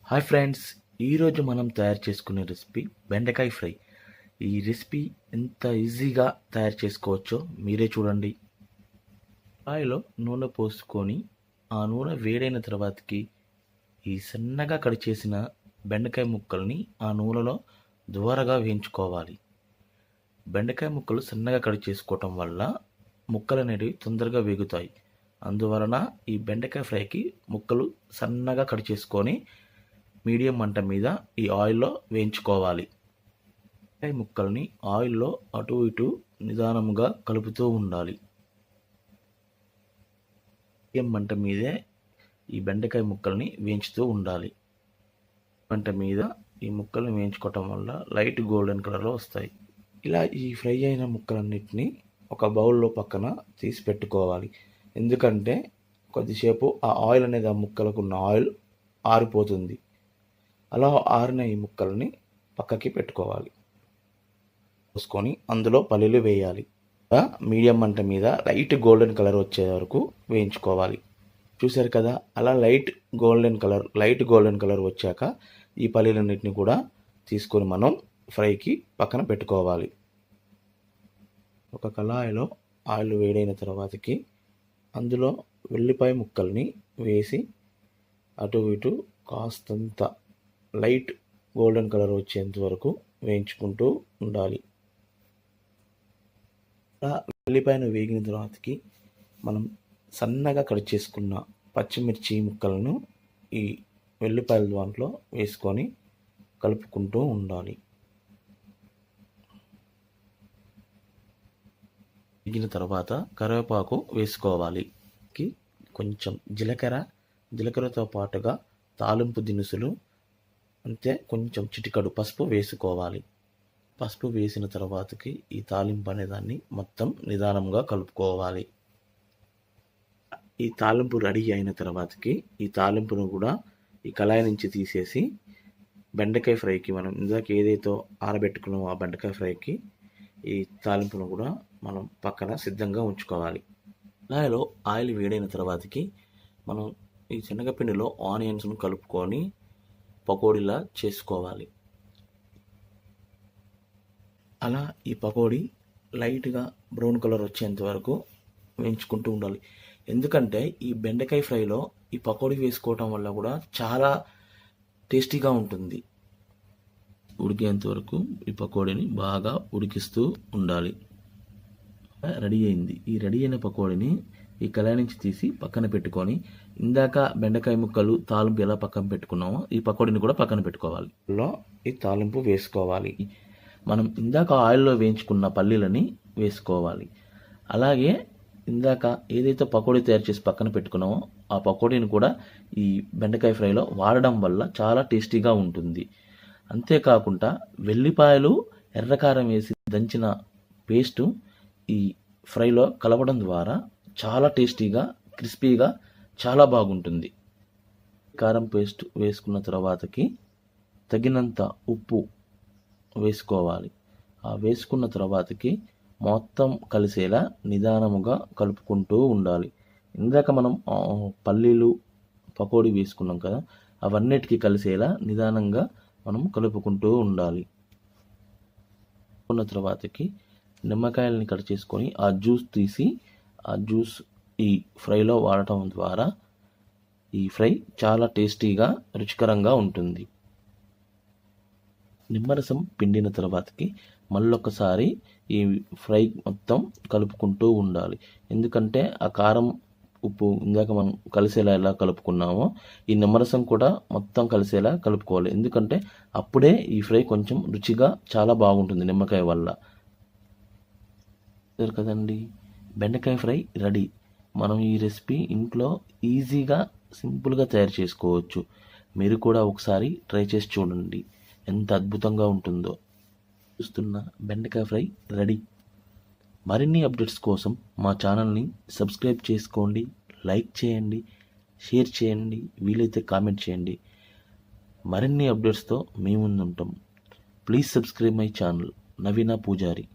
Hi friends, ఈరోజు మనం తయారు చేసుకునే రెసిపీ బెండకాయ ఫ్రై. ఈ రెసిపీ ఎంత ఈజీగా తయారు చేసుకోవచ్చో మీరే చూడండి. ఆయిల్లో నూనె పోసుకొని ఆ నూనె వేడైన తర్వాతకి ఈ సన్నగా కట్ చేసిన బెండకాయ ముక్కల్ని ఆ నూనెలో దూరగా వేయించుకోవాలి. బెండకాయ ముక్కలు సన్నగా కట్ చేసుకోవటం వల్ల ముక్కలు అనేవి తొందరగా వేగుతాయి. అందువలన ఈ బెండకాయ ఫ్రైకి ముక్కలు సన్నగా కట్ చేసుకొని మీడియం మంట మీద ఈ ఆయిల్లో వేయించుకోవాలి. బెండకాయ ముక్కల్ని ఆయిల్లో అటు ఇటు నిదానంగా కలుపుతూ ఉండాలి. మీడియం మంట మీదే ఈ బెండకాయ ముక్కల్ని వేయించుతూ ఉండాలి. మంట మీద ఈ ముక్కల్ని వేయించుకోవటం వల్ల లైట్ గోల్డెన్ కలర్లో వస్తాయి. ఇలా ఈ ఫ్రై అయిన ముక్కలన్నిటిని ఒక బౌల్లో పక్కన తీసి పెట్టుకోవాలి. ఎందుకంటే కొద్దిసేపు ఆ ఆయిల్ అనేది ఆ ముక్కలకు ఉన్న ఆయిల్ ఆరిపోతుంది. అలా ఆరిన ఈ ముక్కల్ని పక్కకి పెట్టుకోవాలి. పోసుకొని అందులో పల్లీలు వేయాలి. మీడియం మంట మీద లైట్ గోల్డెన్ కలర్ వచ్చే వరకు వేయించుకోవాలి. చూసారు కదా, అలా లైట్ గోల్డెన్ కలర్ వచ్చాక ఈ పల్లీలన్నిటిని కూడా తీసుకొని మనం ఫ్రైకి పక్కన పెట్టుకోవాలి. ఒక కళాయిలో ఆయిల్ వేడైన తర్వాతకి అందులో వెల్లిపాయ ముక్కల్ని వేసి అటు ఇటు కాస్తంత లైట్ గోల్డెన్ కలర్ వచ్చేంత వరకు వేయించుకుంటూ ఉండాలి. అలా వెల్లిపాయను వేగిన తర్వాతకి మనం సన్నగా కట్ చేసుకున్న పచ్చిమిర్చి ముక్కలను ఈ వెల్లిపాయల దాంట్లో వేసుకొని కలుపుకుంటూ ఉండాలి. వేగిన తర్వాత కరివేపాకు వేసుకోవాలి. కొంచెం జీలకర్రతో పాటుగా తాలింపు దినుసులు, అంతే కొంచెం చిటికడు పసుపు వేసుకోవాలి. పసుపు వేసిన తర్వాతకి ఈ తాలింపు అనేదాన్ని మొత్తం నిదానంగా కలుపుకోవాలి. ఈ తాలింపు రెడీ అయిన తర్వాతకి ఈ తాలింపును కూడా ఈ కళాయి నుంచి తీసేసి బెండకాయ ఫ్రైకి మనం ఇందాక ఏదైతే ఆరబెట్టుకున్నామో ఆ బెండకాయ ఫ్రైకి ఈ తాలింపును కూడా మనం పక్కన సిద్ధంగా ఉంచుకోవాలి. కళాయిలో ఆయిల్ వేడైన తర్వాతకి మనం ఈ శనగపిండిలో ఆనియన్స్ను కలుపుకొని పకోడీలా చేసుకోవాలి. అలా ఈ పకోడీ లైట్గా బ్రౌన్ కలర్ వచ్చేంత వరకు వేయించుకుంటూ ఉండాలి. ఎందుకంటే ఈ బెండకాయ ఫ్రైలో ఈ పకోడీ వేసుకోవటం వల్ల కూడా చాలా టేస్టీగా ఉంటుంది. ఉడికేంత వరకు ఈ పకోడీని బాగా ఉడికిస్తూ ఉండాలి. రెడీ అయింది. ఈ రెడీ అయిన పకోడీని ఈ కళాయి నుంచి తీసి పక్కన పెట్టుకొని ఇందాక బెండకాయ ముక్కలు తాలింపు ఎలా పక్కన పెట్టుకున్నామో ఈ పకోడీని కూడా పక్కన పెట్టుకోవాలి. ఈ తాలింపు వేసుకోవాలి. మనం ఇందాక ఆయిల్లో వేయించుకున్న పల్లీలని వేసుకోవాలి. అలాగే ఇందాక ఏదైతే పకోడీ తయారు చేసి పక్కన పెట్టుకున్నామో ఆ పకోడీని కూడా ఈ బెండకాయ ఫ్రైలో వాడడం వల్ల చాలా టేస్టీగా ఉంటుంది. అంతేకాకుండా వెల్లిపాయలు, ఎర్రకారం వేసి దంచిన పేస్టు ఈ ఫ్రైలో కలపడం ద్వారా చాలా టేస్టీగా, క్రిస్పీగా చాలా బాగుంటుంది. కారం పేస్ట్ వేసుకున్న తర్వాతకి తగినంత ఉప్పు వేసుకోవాలి. ఆ వేసుకున్న తర్వాతకి మొత్తం కలిసేలా నిదానముగా కలుపుకుంటూ ఉండాలి. ఇందాక మనం పల్లీలు పకోడీ వేసుకున్నాం కదా, అవన్నిటికీ కలిసేలా నిదానంగా మనం కలుపుకుంటూ ఉండాలి. ఉన్న తర్వాతకి నిమ్మకాయలని కట్ చేసుకొని ఆ జ్యూస్ తీసి ఆ జ్యూస్ ఈ ఫ్రైలో వాడటం ద్వారా ఈ ఫ్రై చాలా టేస్టీగా, రుచికరంగా ఉంటుంది. నిమ్మరసం పిండిన తర్వాతకి మళ్ళొకసారి ఈ ఫ్రై మొత్తం కలుపుకుంటూ ఉండాలి. ఎందుకంటే ఆ కారం, ఉప్పు ఇందాక మనం కలిసేలా ఎలా కలుపుకున్నామో ఈ నిమ్మరసం కూడా మొత్తం కలిసేలా కలుపుకోవాలి. ఎందుకంటే అప్పుడే ఈ ఫ్రై కొంచెం రుచిగా చాలా బాగుంటుంది నిమ్మకాయ వల్ల. కదండి, బెండకాయ ఫ్రై రెడీ. మనం ఈ రెసిపీ ఇంట్లో ఈజీగా, సింపుల్గా తయారు చేసుకోవచ్చు. మీరు కూడా ఒకసారి ట్రై చేసి చూడండి ఎంత అద్భుతంగా ఉంటుందో. చూస్తున్న బెండకాయ ఫ్రై రెడీ. మరిన్ని అప్డేట్స్ కోసం మా ఛానల్ని సబ్స్క్రైబ్ చేసుకోండి, లైక్ చేయండి, షేర్ చేయండి, వీలైతే కామెంట్ చేయండి. మరిన్ని అప్డేట్స్తో మీ ముందు ఉంటాం. ప్లీజ్ సబ్స్క్రైబ్ మై ఛానల్ నవీన పూజారి.